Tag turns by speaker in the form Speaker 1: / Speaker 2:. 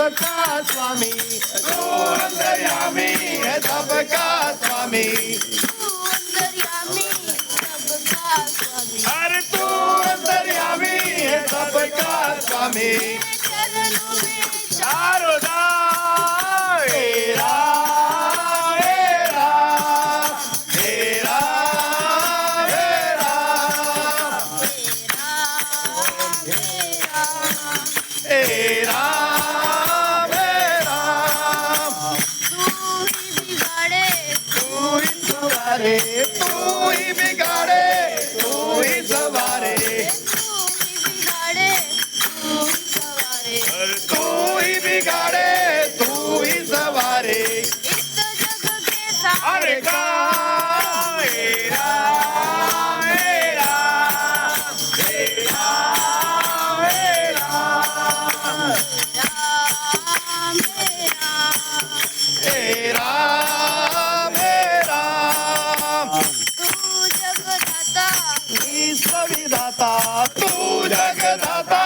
Speaker 1: सबका स्वामी, तू अंतर्यामी है सबका स्वामी, अरे तू अंतर्यामी है सबका स्वामी। चारों धाम तेरा तेरा तेरा तेरा तू ही बिगाड़े तू ही सवारे, तू ही बिगाड़े तू ही सवारे। अरे का मेरा मेरा मेरा मेरा मेरा विश्वविधाता तू जगदाता